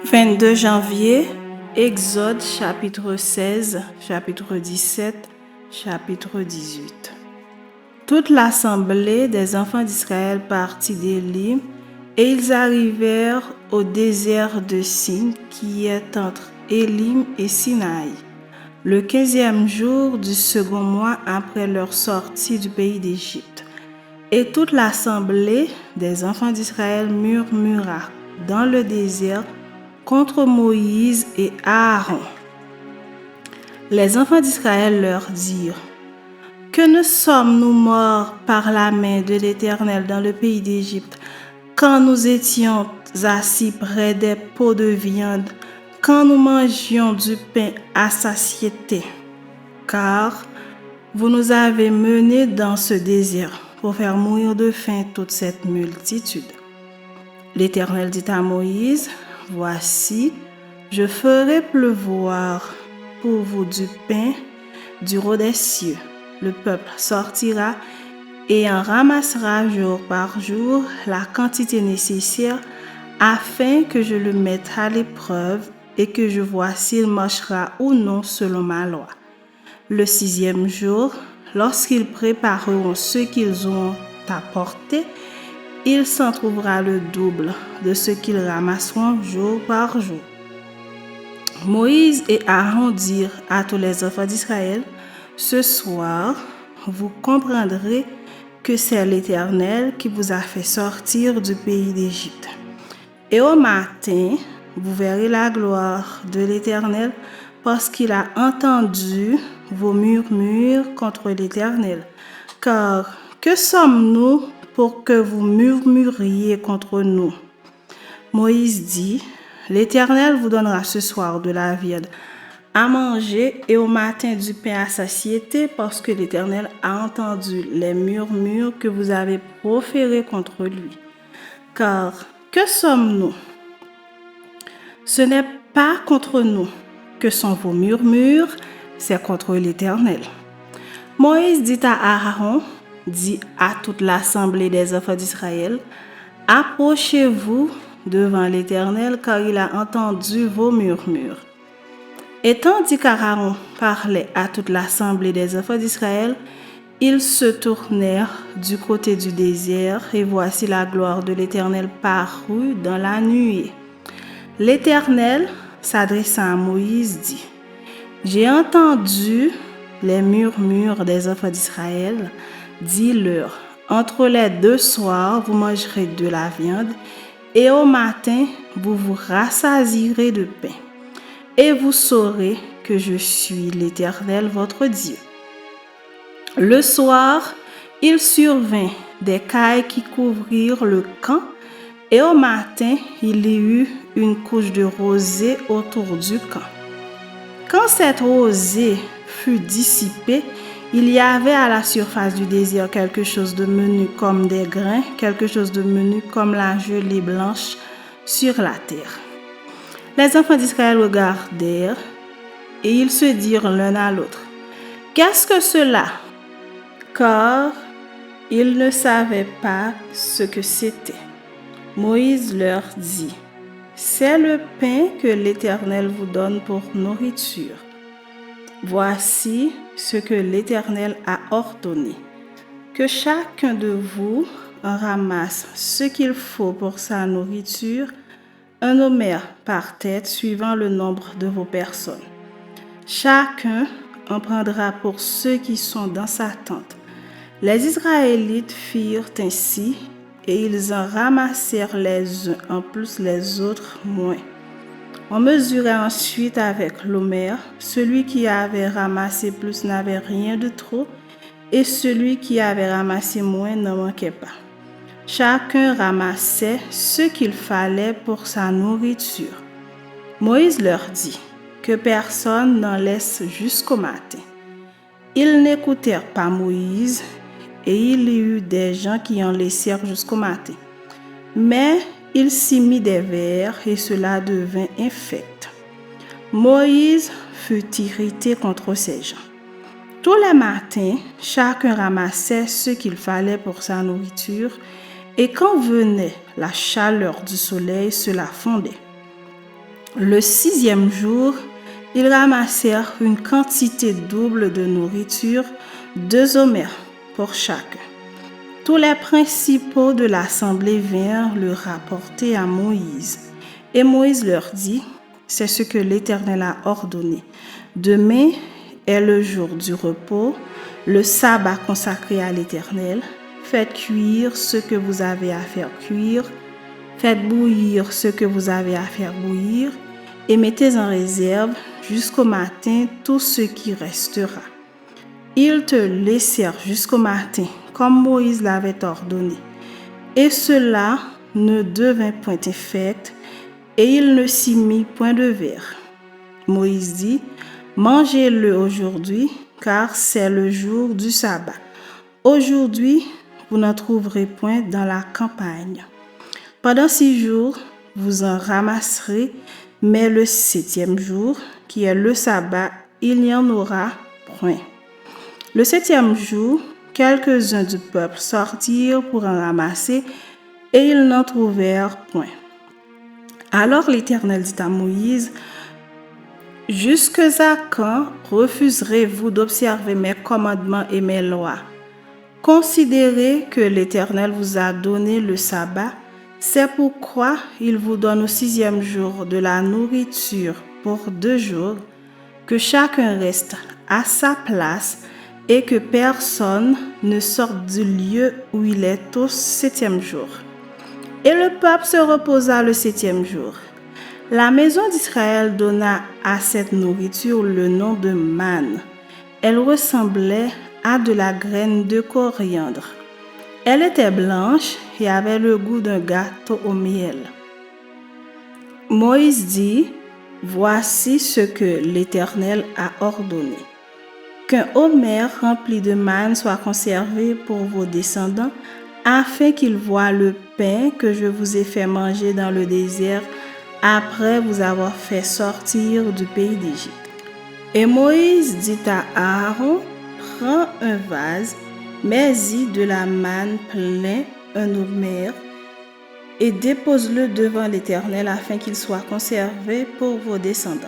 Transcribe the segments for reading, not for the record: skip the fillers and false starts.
22 janvier, Exode chapitre 16, chapitre 17, chapitre 18. Toute l'assemblée des enfants d'Israël partit d'Élim et ils arrivèrent au désert de Sin qui est entre Élim et Sinaï, le 15e jour du second mois après leur sortie du pays d'Égypte. Et toute l'assemblée des enfants d'Israël murmura dans le désert contre Moïse et Aaron. Les enfants d'Israël leur dirent: Que ne sommes-nous morts par la main de l'Éternel dans le pays d'Égypte, quand nous étions assis près des pots de viande, quand nous mangions du pain à satiété? Car vous nous avez menés dans ce désert pour faire mourir de faim toute cette multitude. L'Éternel dit à Moïse: Voici, je ferai pleuvoir pour vous du pain du haut des cieux. Le peuple sortira et en ramassera jour par jour la quantité nécessaire afin que je le mette à l'épreuve et que je vois s'il marchera ou non selon ma loi. Le 6e jour, lorsqu'ils prépareront ce qu'ils ont apporté, il s'en trouvera le double de ce qu'ils ramasseront jour par jour. Moïse et Aaron dirent à tous les enfants d'Israël: Ce soir, vous comprendrez que c'est l'Éternel qui vous a fait sortir du pays d'Égypte. Et au matin, vous verrez la gloire de l'Éternel parce qu'il a entendu vos murmures contre l'Éternel. Car que sommes-nous pour que vous murmuriez contre nous? Moïse dit: L'Éternel vous donnera ce soir de la viande à manger et au matin du pain à satiété, parce que l'Éternel a entendu les murmures que vous avez proférés contre lui. Car que sommes-nous? Ce n'est pas contre nous que sont vos murmures, c'est contre l'Éternel. Moïse dit à Aaron, dit à toute l'assemblée des enfants d'Israël: Approchez-vous devant l'Éternel, car il a entendu vos murmures. Et tandis qu'Aaron parlait à toute l'assemblée des enfants d'Israël, ils se tournèrent du côté du désert, et voici la gloire de l'Éternel parut dans la nuée. L'Éternel, s'adressant à Moïse, dit: J'ai entendu les murmures des enfants d'Israël. Dis-leur: Entre les 2 soirs, vous mangerez de la viande, et au matin, vous vous rassasierez de pain. Et vous saurez que je suis l'Éternel, votre Dieu. Le soir, il survint des cailles qui couvrirent le camp, et au matin, il y eut une couche de rosée autour du camp. Quand cette rosée fut dissipée, il y avait à la surface du désert quelque chose de menu comme des grains, quelque chose de menu comme la gelée blanche sur la terre. Les enfants d'Israël regardèrent et ils se dirent l'un à l'autre: Qu'est-ce que cela? Car ils ne savaient pas ce que c'était. Moïse leur dit: C'est le pain que l'Éternel vous donne pour nourriture. Voici ce que l'Éternel a ordonné: que chacun de vous en ramasse ce qu'il faut pour sa nourriture, un homère par tête suivant le nombre de vos personnes. Chacun en prendra pour ceux qui sont dans sa tente. Les Israélites firent ainsi, et ils en ramassèrent les uns en plus, les autres moins. On mesura ensuite avec l'homère. Celui qui avait ramassé plus n'avait rien de trop, et celui qui avait ramassé moins n'en manquait pas. Chacun ramassait ce qu'il fallait pour sa nourriture. Moïse leur dit: Que personne n'en laisse jusqu'au matin. Ils n'écoutèrent pas Moïse, et il y eut des gens qui en laissèrent jusqu'au matin. Mais il s'y mit des vers, et cela devint infect. Moïse fut irrité contre ces gens. Tous les matins, chacun ramassait ce qu'il fallait pour sa nourriture, et quand venait la chaleur du soleil, cela fondait. Le 6e jour, ils ramassèrent une quantité double de nourriture, 2 omers pour chacun. Tous les principaux de l'assemblée vinrent le rapporter à Moïse. Et Moïse leur dit, c'est ce que l'Éternel a ordonné. Demain est le jour du repos, le sabbat consacré à l'Éternel. Faites cuire ce que vous avez à faire cuire, faites bouillir ce que vous avez à faire bouillir, et mettez en réserve jusqu'au matin tout ce qui restera. Ils te laissèrent jusqu'au matin, comme Moïse l'avait ordonné. Et cela ne devint point infect, et il ne s'y mit point de verre. Moïse dit, mangez-le aujourd'hui, car c'est le jour du sabbat. Aujourd'hui, vous n'en trouverez point dans la campagne. Pendant 6 jours, vous en ramasserez, mais le 7e jour, qui est le sabbat, il n'y en aura point. Le 7e jour, quelques-uns du peuple sortirent pour en ramasser, et ils n'en trouvèrent point. Alors l'Éternel dit à Moïse, « Jusque à quand refuserez-vous d'observer mes commandements et mes lois? Considérez que l'Éternel vous a donné le sabbat, c'est pourquoi il vous donne au 6e jour de la nourriture pour 2 jours, que chacun reste à sa place et que personne ne sorte du lieu où il est au 7e jour. » Et le peuple se reposa le 7e jour. La maison d'Israël donna à cette nourriture le nom de manne. Elle ressemblait à de la graine de coriandre. Elle était blanche et avait le goût d'un gâteau au miel. Moïse dit, « Voici ce que l'Éternel a ordonné. Qu'un omer rempli de manne soit conservé pour vos descendants, afin qu'ils voient le pain que je vous ai fait manger dans le désert après vous avoir fait sortir du pays d'Égypte. » Et Moïse dit à Aaron, « Prends un vase, mets-y de la manne plein un omer, et dépose-le devant l'Éternel afin qu'il soit conservé pour vos descendants. »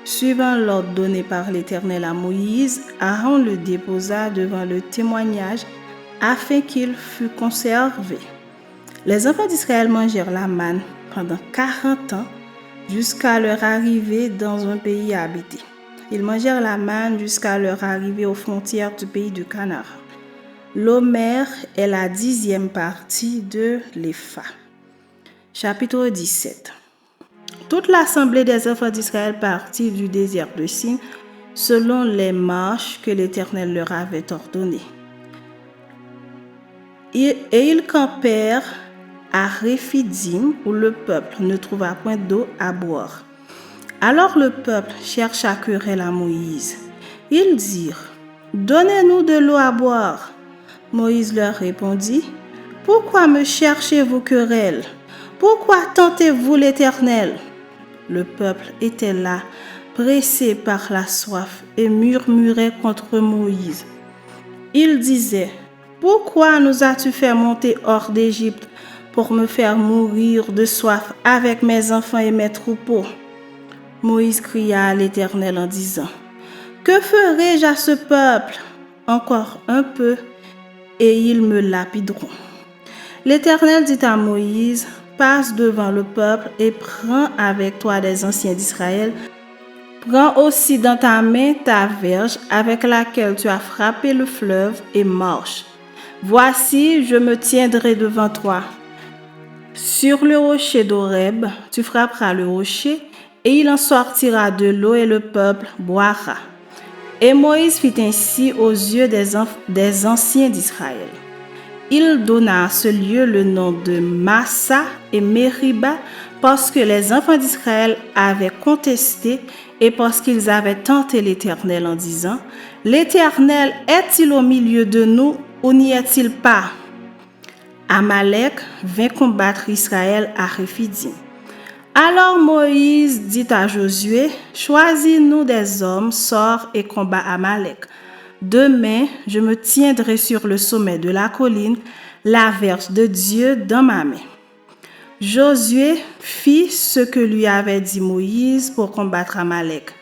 Suivant l'ordre donné par l'Éternel à Moïse, Aaron le déposa devant le témoignage afin qu'il fût conservé. Les enfants d'Israël mangèrent la manne pendant 40 ans jusqu'à leur arrivée dans un pays habité. Ils mangèrent la manne jusqu'à leur arrivée aux frontières du pays de Canaan. L'omer est la 10e partie de l'épha. Chapitre 17. Toute l'assemblée des enfants d'Israël partit du désert de Sin selon les marches que l'Éternel leur avait ordonnées. Et ils campèrent à Réphidim, où le peuple ne trouva point d'eau à boire. Alors le peuple chercha querelle à Moïse. Ils dirent, « Donnez-nous de l'eau à boire. » Moïse leur répondit, « Pourquoi me cherchez-vous querelle? Pourquoi tentez-vous l'Éternel? » Le peuple était là, pressé par la soif, et murmurait contre Moïse. Il disait, « Pourquoi nous as-tu fait monter hors d'Égypte pour me faire mourir de soif avec mes enfants et mes troupeaux? » Moïse cria à l'Éternel en disant, « Que ferai-je à ce peuple? Encore un peu, et ils me lapideront. » L'Éternel dit à Moïse, « Passe devant le peuple et prends avec toi des anciens d'Israël. Prends aussi dans ta main ta verge avec laquelle tu as frappé le fleuve et marche. Voici, je me tiendrai devant toi. Sur le rocher d'Horeb, tu frapperas le rocher, et il en sortira de l'eau et le peuple boira. » Et Moïse fit ainsi aux yeux des anciens d'Israël. Il donna à ce lieu le nom de Massa et Mériba parce que les enfants d'Israël avaient contesté et parce qu'ils avaient tenté l'Éternel en disant, « L'Éternel est-il au milieu de nous ou n'y est-il pas? » Amalek vint combattre Israël à Réphidim. Alors Moïse dit à Josué, « Choisis-nous des hommes, sors et combat Amalek. Demain, je me tiendrai sur le sommet de la colline, la verge de Dieu dans ma main. » Josué fit ce que lui avait dit Moïse pour combattre Amalek.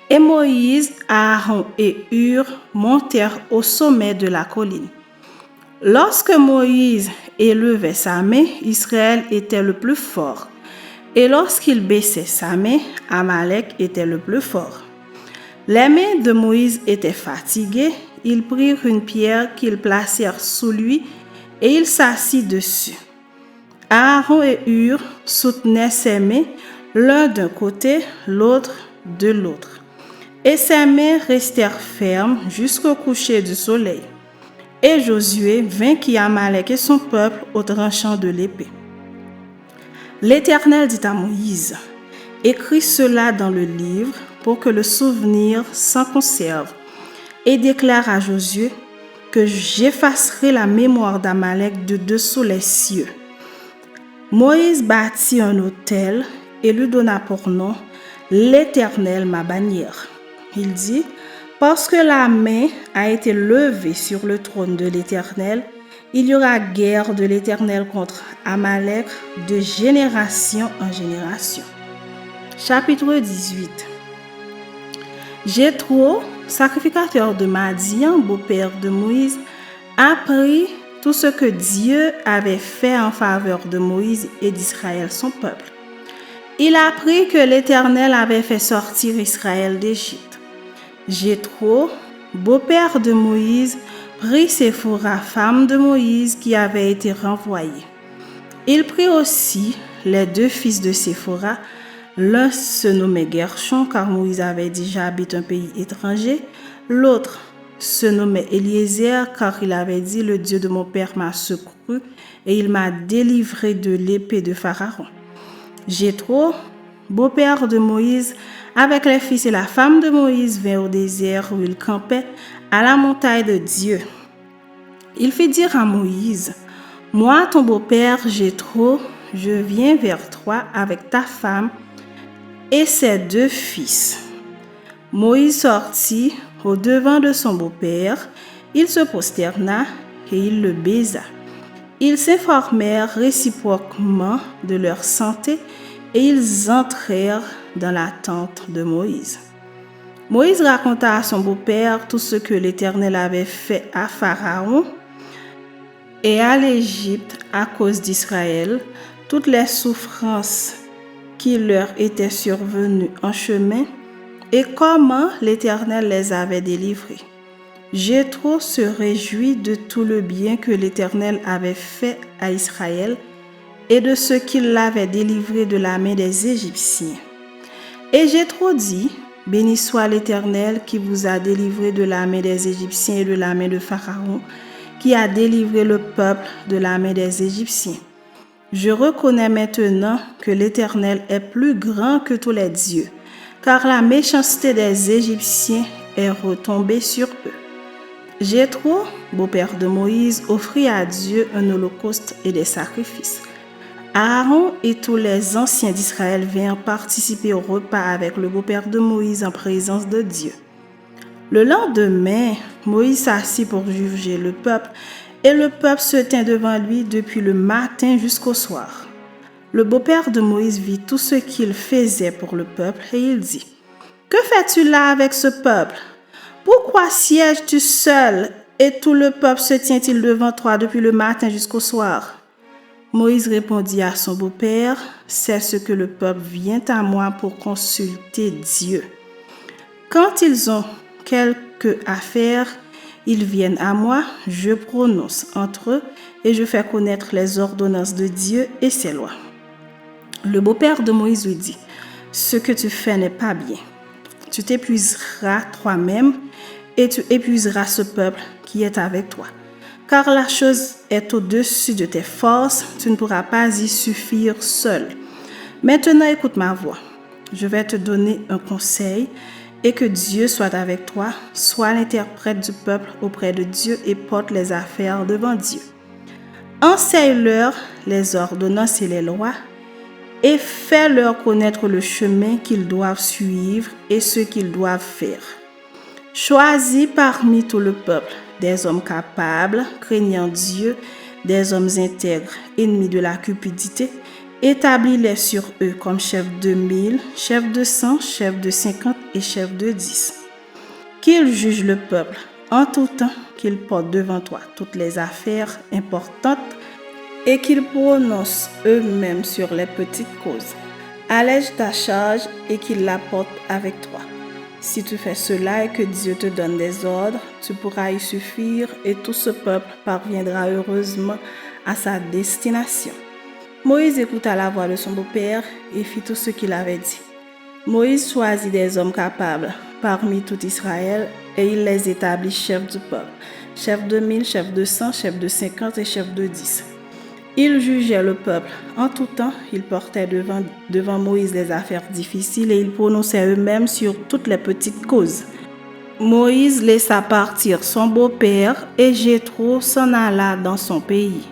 Et Moïse, Aaron et Hur montèrent au sommet de la colline. Lorsque Moïse élevait sa main, Israël était le plus fort. Et lorsqu'il baissait sa main, Amalek était le plus fort. Les mains de Moïse étaient fatiguées. Ils prirent une pierre qu'ils placèrent sous lui et il s'assit dessus. Aaron et Hur soutenaient ses mains, l'un d'un côté, l'autre de l'autre. Et ses mains restèrent fermes jusqu'au coucher du soleil. Et Josué vainquit Amalek et son peuple au tranchant de l'épée. L'Éternel dit à Moïse, « Écris cela dans le livre pour que le souvenir s'en conserve, et déclare à Josué que j'effacerai la mémoire d'Amalek de dessous les cieux. » Moïse bâtit un autel et lui donna pour nom l'Éternel ma bannière. Il dit, parce que la main a été levée sur le trône de l'Éternel, il y aura guerre de l'Éternel contre Amalek de génération en génération. Chapitre 18. Jéthro, sacrificateur de Madian, beau-père de Moïse, apprit tout ce que Dieu avait fait en faveur de Moïse et d'Israël, son peuple. Il apprit que l'Éternel avait fait sortir Israël d'Égypte. Jéthro, beau-père de Moïse, prit Séphora, femme de Moïse, qui avait été renvoyée. Il prit aussi les deux fils de Séphora. L'un se nommait Gershon, car Moïse avait dit « J'habite un pays étranger ». L'autre se nommait Eliezer, car il avait dit « Le Dieu de mon père m'a secouru et il m'a délivré de l'épée de Pharaon ». Jéthro, beau-père de Moïse, avec les fils et la femme de Moïse, vint au désert où il campait, à la montagne de Dieu. Il fit dire à Moïse, « Moi, ton beau-père Jéthro, je viens vers toi avec ta femme et ses deux fils. » Moïse sortit au devant de son beau-père, il se prosterna et il le baisa. Ils s'informèrent réciproquement de leur santé et ils entrèrent dans la tente de Moïse. Moïse raconta à son beau-père tout ce que l'Éternel avait fait à Pharaon et à l'Égypte à cause d'Israël, toutes les souffrances qui leur étaient survenues en chemin et comment l'Éternel les avait délivrés. Jéthro se réjouit de tout le bien que l'Éternel avait fait à Israël et de ce qu'il l'avait délivré de la main des Égyptiens. Et Jéthro dit, « Béni soit l'Éternel qui vous a délivré de la main des Égyptiens et de la main de Pharaon, qui a délivré le peuple de la main des Égyptiens. Je reconnais maintenant que l'Éternel est plus grand que tous les dieux, car la méchanceté des Égyptiens est retombée sur eux. » Jéthro, beau-père de Moïse, offrit à Dieu un holocauste et des sacrifices. Aaron et tous les anciens d'Israël vinrent participer au repas avec le beau-père de Moïse en présence de Dieu. Le lendemain, Moïse s'assit pour juger le peuple, et le peuple se tint devant lui depuis le matin jusqu'au soir. Le beau-père de Moïse vit tout ce qu'il faisait pour le peuple, et il dit, « Que fais-tu là avec ce peuple? Pourquoi sièges-tu seul, et tout le peuple se tient-il devant toi depuis le matin jusqu'au soir? » Moïse répondit à son beau-père, « C'est ce que le peuple vient à moi pour consulter Dieu. Quand ils ont quelque affaire, ils viennent à moi, je prononce entre eux et je fais connaître les ordonnances de Dieu et ses lois. » Le beau-père de Moïse lui dit, « Ce que tu fais n'est pas bien. Tu t'épuiseras toi-même et tu épuiseras ce peuple qui est avec toi. Car la chose est au-dessus de tes forces, tu ne pourras pas y suffire seul. Maintenant écoute ma voix. Je vais te donner un conseil et que Dieu soit avec toi. Sois l'interprète du peuple auprès de Dieu et porte les affaires devant Dieu. Enseigne-leur les ordonnances et les lois et fais-leur connaître le chemin qu'ils doivent suivre et ce qu'ils doivent faire. Choisis parmi tout le peuple des hommes capables, craignant Dieu, des hommes intègres, ennemis de la cupidité Établis-les sur eux comme chefs de 1000, chefs de 100, chefs de 50 et chefs de 10. Qu'ils jugent le peuple en tout temps, qu'ils portent devant toi toutes les affaires importantes et qu'ils prononcent eux-mêmes sur les petites causes. Allège ta charge et qu'ils la portent avec toi. Si tu fais cela et que Dieu te donne des ordres, tu pourras y suffire et tout ce peuple parviendra heureusement à sa destination. Moïse écouta la voix de son beau-père et fit tout ce qu'il avait dit. Moïse choisit des hommes capables parmi tout Israël et il les établit chefs du peuple, chefs de 1000, chefs de 100, chefs de 50 et chefs de 10. Ils jugeaient le peuple. En tout temps, ils portaient devant Moïse les affaires difficiles et ils prononçaient eux-mêmes sur toutes les petites causes. Moïse laissa partir son beau-père et Jéthro s'en alla dans son pays.